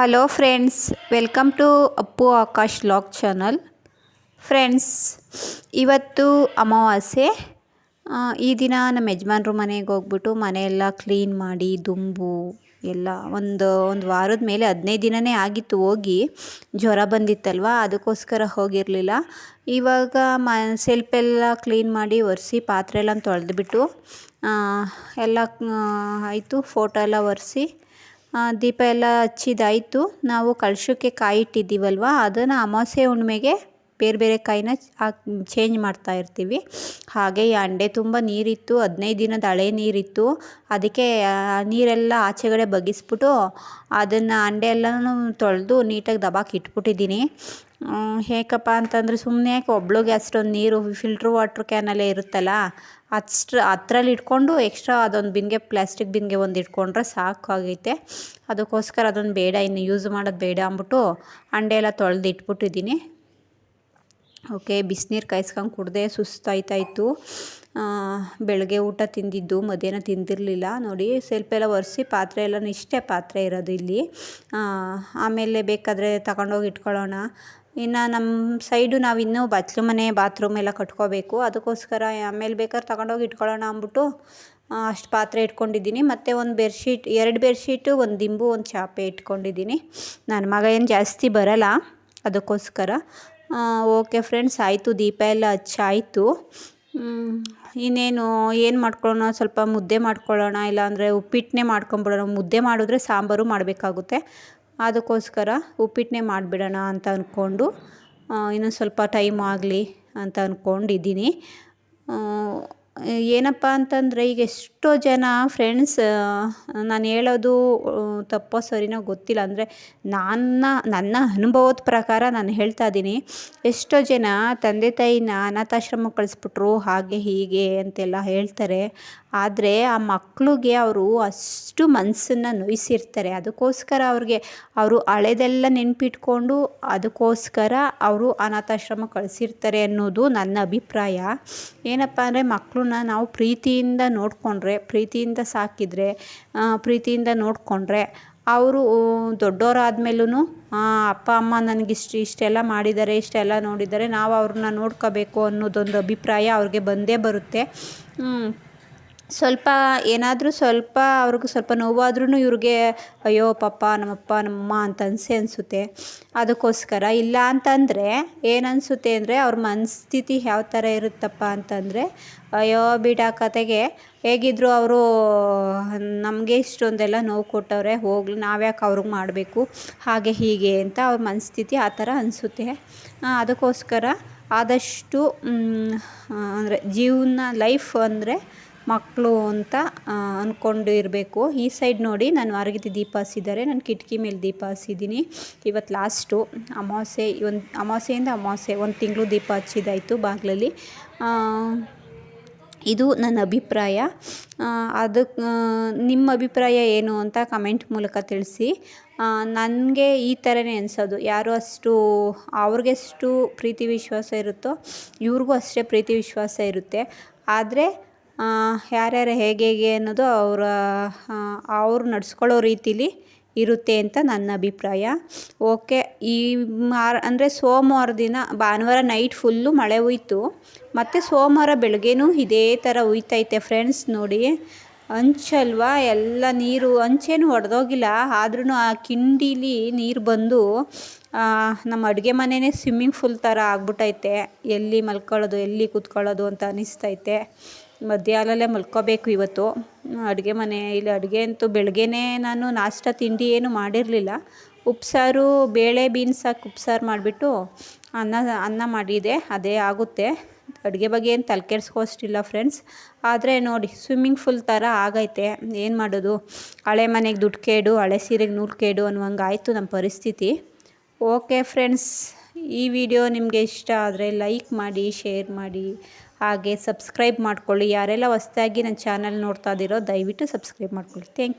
Hello friends, welcome to Appu Akash vlog channel. Friends, ಇವತ್ತು ಅಮಾವಾಸ್ಯೆ. ಈ ದಿನ ನಮ್ಮ ಯಜಮಾನ್ರು ಮನೆಗೆ ಹೋಗ್ಬಿಟ್ಟು ಮನೆಯೆಲ್ಲ ಕ್ಲೀನ್ ಮಾಡಿ ದುಂಬು ಎಲ್ಲ ಒಂದು ವಾರದ ಮೇಲೆ 15 ದಿನವೇ ಆಗಿತ್ತು ಹೋಗಿ. ಜ್ವರ ಬಂದಿತ್ತಲ್ವ, ಅದಕ್ಕೋಸ್ಕರ ಹೋಗಿರಲಿಲ್ಲ. ಇವಾಗ ಸೆಲ್ಫೆಲ್ಲ ಕ್ಲೀನ್ ಮಾಡಿ ಒರೆಸಿ ಪಾತ್ರೆ ಎಲ್ಲ ತೊಳೆದ್ಬಿಟ್ಟು ಎಲ್ಲ ಆಯಿತು. ಫೋಟೋ ಎಲ್ಲ ಒರೆಸಿ ದೀಪ ಎಲ್ಲ ಹಚ್ಚಿದಾಯಿತು. ನಾವು ಕಳಶಕ್ಕೆ ಕಾಯಿ ಇಟ್ಟಿದ್ದೀವಲ್ವ, ಅದನ್ನು ಅಮಾವಾಸ್ಯೆ ಹುಣ್ಣಿಮೆಗೆ ಬೇರೆ ಬೇರೆ ಕಾಯಿನ ಚೇಂಜ್ ಮಾಡ್ತಾ ಇರ್ತೀವಿ. ಹಾಗೆ ಈ ಹಂಡೆ ತುಂಬ ನೀರಿತ್ತು, 15 ದಿನದ ಹಳೆ ನೀರಿತ್ತು. ಅದಕ್ಕೆ ನೀರೆಲ್ಲ ಆಚೆಗಡೆ ಬಗ್ಗಿಸ್ಬಿಟ್ಟು ಅದನ್ನು ಹಂಡೆ ಎಲ್ಲನೂ ತೊಳೆದು ನೀಟಾಗಿ ದಬಾಕಿ ಇಟ್ಬಿಟ್ಟಿದ್ದೀನಿ. ಹೇಗಪ್ಪ ಅಂತಂದರೆ, ಸುಮ್ಮನೆ ಯಾಕೆ ಒಬ್ಳಿಗೆ ಅಷ್ಟೊಂದು ನೀರು ಫಿಲ್ಟ್ರ್ ವಾಟ್ರ್ ಕ್ಯಾನಲ್ಲೇ ಇರುತ್ತಲ್ಲ, ಹತ್ರಲ್ಲಿ ಇಟ್ಕೊಂಡು ಎಕ್ಸ್ಟ್ರಾ ಅದೊಂದು ಬಿನ್ಗೆ, ಪ್ಲಾಸ್ಟಿಕ್ ಬಿನ್ಗೆ ಒಂದು ಇಟ್ಕೊಂಡ್ರೆ ಸಾಕಾಗೈತೆ. ಅದಕ್ಕೋಸ್ಕರ ಅದೊಂದು ಬೇಡ, ಇನ್ನು ಯೂಸ್ ಮಾಡೋದು ಬೇಡ ಅಂದ್ಬಿಟ್ಟು ಹಂಡೆ ಎಲ್ಲ ತೊಳೆದು ಇಟ್ಬಿಟ್ಟಿದ್ದೀನಿ. ಓಕೆ, ಬಿಸಿನೀರು ಕಾಯಿಸ್ಕೊಂಡು ಕುಡ್ದೆ ಸುಸ್ತಾಯ್ತಾಯಿತ್ತು. ಬೆಳಗ್ಗೆ ಊಟ ತಿಂದಿದ್ದು, ಮಧ್ಯಾಹ್ನ ತಿಂದಿರಲಿಲ್ಲ. ನೋಡಿ, ಸೆಲ್ಫೆಲ್ಲ ಒರೆಸಿ ಪಾತ್ರೆ ಎಲ್ಲ ಇಷ್ಟೇ ಪಾತ್ರೆ ಇರೋದು ಇಲ್ಲಿ. ಆಮೇಲೆ ಬೇಕಾದರೆ ತಗೊಂಡೋಗಿ ಇಟ್ಕೊಳ್ಳೋಣ. ಇನ್ನು ನಮ್ಮ ಸೈಡು ನಾವು ಇನ್ನೂ ಬಚ್ಚಲು ಮನೆ ಬಾತ್ರೂಮ್ ಎಲ್ಲ ಕಟ್ಕೋಬೇಕು. ಅದಕ್ಕೋಸ್ಕರ ಆಮೇಲೆ ಬೇಕಾದ್ರೆ ತಗೊಂಡೋಗಿ ಇಟ್ಕೊಳ್ಳೋಣ ಅಂದ್ಬಿಟ್ಟು ಅಷ್ಟು ಪಾತ್ರೆ ಇಟ್ಕೊಂಡಿದ್ದೀನಿ. ಮತ್ತು ಒಂದು ಬೆಡ್ಶೀಟ್, 2 ಬೆಡ್ಶೀಟು, ಒಂದು ದಿಂಬು, ಒಂದು ಚಾಪೆ ಇಟ್ಕೊಂಡಿದ್ದೀನಿ. ನನ್ನ ಮಗ ಏನು ಜಾಸ್ತಿ ಬರಲ್ಲ, ಅದಕ್ಕೋಸ್ಕರ. ಓಕೆ ಫ್ರೆಂಡ್ಸ್, ಆಯಿತು. ದೀಪ ಎಲ್ಲ ಹಚ್ಚಾಯಿತು. ಇನ್ನೇನು ಏನು ಮಾಡ್ಕೊಳ್ಳೋಣ, ಸ್ವಲ್ಪ ಮುದ್ದೆ ಮಾಡ್ಕೊಳ್ಳೋಣ, ಇಲ್ಲಾಂದರೆ ಉಪ್ಪಿಟ್ಟನ್ನೇ ಮಾಡ್ಕೊಂಬಿಡೋಣ. ಮುದ್ದೆ ಮಾಡಿದ್ರೆ ಸಾಂಬಾರು ಮಾಡಬೇಕಾಗುತ್ತೆ. ಅದಕ್ಕೋಸ್ಕರ ಉಪ್ಪಿಟ್ಟನ್ನೇ ಮಾಡಿಬಿಡೋಣ ಅಂತ ಅಂದ್ಕೊಂಡು ಇನ್ನೊಂದು ಸ್ವಲ್ಪ ಟೈಮ್ ಆಗಲಿ ಅಂತ ಅಂದ್ಕೊಂಡಿದ್ದೀನಿ. ಏನಪ್ಪ ಅಂತಂದರೆ, ಈಗ ಎಷ್ಟೋ ಜನ ಫ್ರೆಂಡ್ಸ್, ನಾನು ಹೇಳೋದು ತಪ್ಪೋ ಸರಿನೋ ಗೊತ್ತಿಲ್ಲ, ಅಂದರೆ ನನ್ನ ಅನುಭವದ ಪ್ರಕಾರ ನಾನು ಹೇಳ್ತಾ ಇದ್ದೀನಿ. ಎಷ್ಟೋ ಜನ ತಂದೆ ತಾಯಿನ ಅನಾಥಾಶ್ರಮಕ್ಕೆ ಕಳಿಸ್ಬಿಟ್ರು, ಹಾಗೆ ಹೀಗೆ ಅಂತೆಲ್ಲ ಹೇಳ್ತಾರೆ. ಆದರೆ ಆ ಮಕ್ಕಳಿಗೆ ಅವರು ಅಷ್ಟು ಮನಸ್ಸನ್ನು ನೋಯಿಸಿರ್ತಾರೆ. ಅದಕ್ಕೋಸ್ಕರ ಅವರು ಹಳೆದೆಲ್ಲ ನೆನಪಿಟ್ಕೊಂಡು ಅದಕ್ಕೋಸ್ಕರ ಅವರು ಅನಾಥಾಶ್ರಮ ಕಳಿಸಿರ್ತಾರೆ ಅನ್ನೋದು ನನ್ನ ಅಭಿಪ್ರಾಯ. ಏನಪ್ಪ ಅಂದರೆ, ಮಕ್ಕಳನ್ನ ನಾವು ಪ್ರೀತಿಯಿಂದ ನೋಡಿಕೊಂಡ್ರೆ, ಪ್ರೀತಿಯಿಂದ ಸಾಕಿದರೆ, ಪ್ರೀತಿಯಿಂದ ನೋಡಿಕೊಂಡ್ರೆ, ಅವರು ದೊಡ್ಡವರಾದ್ಮೇಲೂ ಅಪ್ಪ ಅಮ್ಮ ಇಷ್ಟೆಲ್ಲ ಮಾಡಿದ್ದಾರೆ, ಇಷ್ಟೆಲ್ಲ ನೋಡಿದ್ದಾರೆ, ನಾವು ಅವ್ರನ್ನ ನೋಡ್ಕೋಬೇಕು ಅನ್ನೋದೊಂದು ಅಭಿಪ್ರಾಯ ಅವ್ರಿಗೆ ಬಂದೇ ಬರುತ್ತೆ. ಸ್ವಲ್ಪ ಏನಾದರೂ ಸ್ವಲ್ಪ ಅವ್ರಿಗೆ ಸ್ವಲ್ಪ ನೋವಾದ್ರೂ ಇವ್ರಿಗೆ ಅಯ್ಯೋ ಪಾಪ ನಮ್ಮಪ್ಪ ನಮ್ಮಮ್ಮ ಅಂತ ಅನಿಸುತ್ತೆ. ಅದಕ್ಕೋಸ್ಕರ ಇಲ್ಲ ಅಂತಂದರೆ ಏನನ್ನಿಸುತ್ತೆ ಅಂದರೆ, ಅವ್ರ ಮನಸ್ಥಿತಿ ಯಾವ ಥರ ಇರುತ್ತಪ್ಪ ಅಂತಂದರೆ, ಅಯ್ಯೋ ಬಿಡ ಕತೆಗೆ, ಹೇಗಿದ್ದರೂ ಅವರು ನಮಗೆ ಇಷ್ಟೊಂದೆಲ್ಲ ನೋವು ಕೊಟ್ಟವ್ರೆ, ಹೋಗಲಿ ನಾವ್ಯಾಕೆ ಅವ್ರಿಗೆ ಮಾಡಬೇಕು, ಹಾಗೆ ಹೀಗೆ ಅಂತ ಅವ್ರ ಮನಸ್ಥಿತಿ ಆ ಥರ ಅನಿಸುತ್ತೆ. ಅದಕ್ಕೋಸ್ಕರ ಆದಷ್ಟು ಅಂದರೆ ಜೀವನ ಲೈಫ್ ಅಂದರೆ ಮಕ್ಕಳು ಅಂತ ಅಂದ್ಕೊಂಡು ಇರಬೇಕು. ಈ ಸೈಡ್ ನೋಡಿ, ನಾನು ಹೊರಗಿದ್ದು ದೀಪ ಹಚ್ಚಿದ್ದಾರೆ, ನಾನು ಕಿಟಕಿ ಮೇಲೆ ದೀಪ ಹಚ್ಚಿದ್ದೀನಿ. ಇವತ್ತು ಲಾಸ್ಟು ಅಮಾವಾಸ್ಯೆ, ಅಮಾವಾಸ್ಯೆಯಿಂದ ಅಮಾವಾಸ್ಯೆ 1 ತಿಂಗಳು ದೀಪ ಹಚ್ಚಿದ್ದಾಯಿತು ಬಾಗಿಲಲ್ಲಿ. ಇದು ನನ್ನ ಅಭಿಪ್ರಾಯ. ಅದಕ್ಕೆ ನಿಮ್ಮ ಅಭಿಪ್ರಾಯ ಏನು ಅಂತ ಕಮೆಂಟ್ ಮೂಲಕ ತಿಳಿಸಿ. ನನಗೆ ಈ ಥರನೇ ಅನಿಸೋದು, ಯಾರು ಅಷ್ಟು ಅವ್ರಿಗೆಷ್ಟು ಪ್ರೀತಿ ವಿಶ್ವಾಸ ಇರುತ್ತೋ ಇವ್ರಿಗೂ ಅಷ್ಟೇ ಪ್ರೀತಿ ವಿಶ್ವಾಸ ಇರುತ್ತೆ. ಆದರೆ ಯಾರ್ಯಾರು ಹೇಗೆ ಅನ್ನೋದು ಅವರು ನಡ್ಸ್ಕೊಳ್ಳೋ ರೀತಿಲಿ ಇರುತ್ತೆ ಅಂತ ನನ್ನ ಅಭಿಪ್ರಾಯ. ಓಕೆ, ಅಂದರೆ ಸೋಮವಾರ ದಿನ, ಭಾನುವಾರ ನೈಟ್ ಫುಲ್ಲು ಮಳೆ ಹುಯ್ತು, ಮತ್ತು ಸೋಮವಾರ ಬೆಳಗ್ಗೆನೂ ಇದೇ ಥರ ಹುಯ್ತೈತೆ ಫ್ರೆಂಡ್ಸ್. ನೋಡಿ, ಹಂಚಲ್ವಾ ಎಲ್ಲ ನೀರು, ಹಂಚೇನು ಒಡೆದೋಗಿಲ್ಲ, ಆದ್ರೂ ಆ ಕಿಂಡೀಲಿ ನೀರು ಬಂದು ನಮ್ಮ ಅಡುಗೆ ಮನೆಯೇ ಸ್ವಿಮ್ಮಿಂಗ್ ಫೂಲ್ ಥರ ಆಗ್ಬಿಟ್ಟೈತೆ. ಎಲ್ಲಿ ಮಲ್ಕೊಳ್ಳೋದು, ಎಲ್ಲಿ ಕೂತ್ಕೊಳ್ಳೋದು ಅಂತ ಅನ್ನಿಸ್ತೈತೆ. ಮಧ್ಯಾಹ್ನದಲ್ಲೇ ಮಲ್ಕೋಬೇಕು ಇವತ್ತು. ಅಡುಗೆ ಮನೆ ಇಲ್ಲಿ ಅಡುಗೆ ಅಂತೂ ಬೆಳಗ್ಗೆನೇ ನಾನು ನಾಷ್ಟ ತಿಂಡಿ ಏನು ಮಾಡಿರಲಿಲ್ಲ. ಉಪ್ಸಾರು, ಬೇಳೆ ಬೀನ್ಸ್ ಹಾಕಿ ಉಪ್ಸಾರು ಮಾಡಿಬಿಟ್ಟು ಅನ್ನ ಮಾಡಿದೆ, ಅದೇ ಆಗುತ್ತೆ. ಅಡುಗೆ ಬಗ್ಗೆ ಏನು ತಲೆ ಕೆಡಿಸ್ಕೋಷ್ಟಿಲ್ಲ ಫ್ರೆಂಡ್ಸ್. ಆದರೆ ನೋಡಿ, ಸ್ವಿಮ್ಮಿಂಗ್ ಫೂಲ್ ಥರ ಆಗೈತೆ. ಏನು ಮಾಡೋದು, ಹಳೆ ಮನೆಗೆ ದುಡ್ಡು ಕೇಡು, ಹಳೆ ಸೀರೆಗೆ ನೂಲು ಕೇಡು ಅನ್ನುವಂಗೆ ಆಯಿತು ನಮ್ಮ ಪರಿಸ್ಥಿತಿ. ಓಕೆ ಫ್ರೆಂಡ್ಸ್, ಈ ವಿಡಿಯೋ ನಿಮಗೆ ಇಷ್ಟ ಆದರೆ ಲೈಕ್ ಮಾಡಿ, ಶೇರ್ ಮಾಡಿ, ಹಾಗೆ ಸಬ್ಸ್ಕ್ರೈಬ್ ಮಾಡ್ಕೊಳ್ಳಿ. ಯಾರೆಲ್ಲ ಹೊಸದಾಗಿ ನನ್ನ ಚಾನಲ್ ನೋಡ್ತಾ ಇದ್ದೀರೋ ದಯವಿಟ್ಟು ಸಬ್ಸ್ಕ್ರೈಬ್ ಮಾಡ್ಕೊಳ್ಳಿ. Thank you.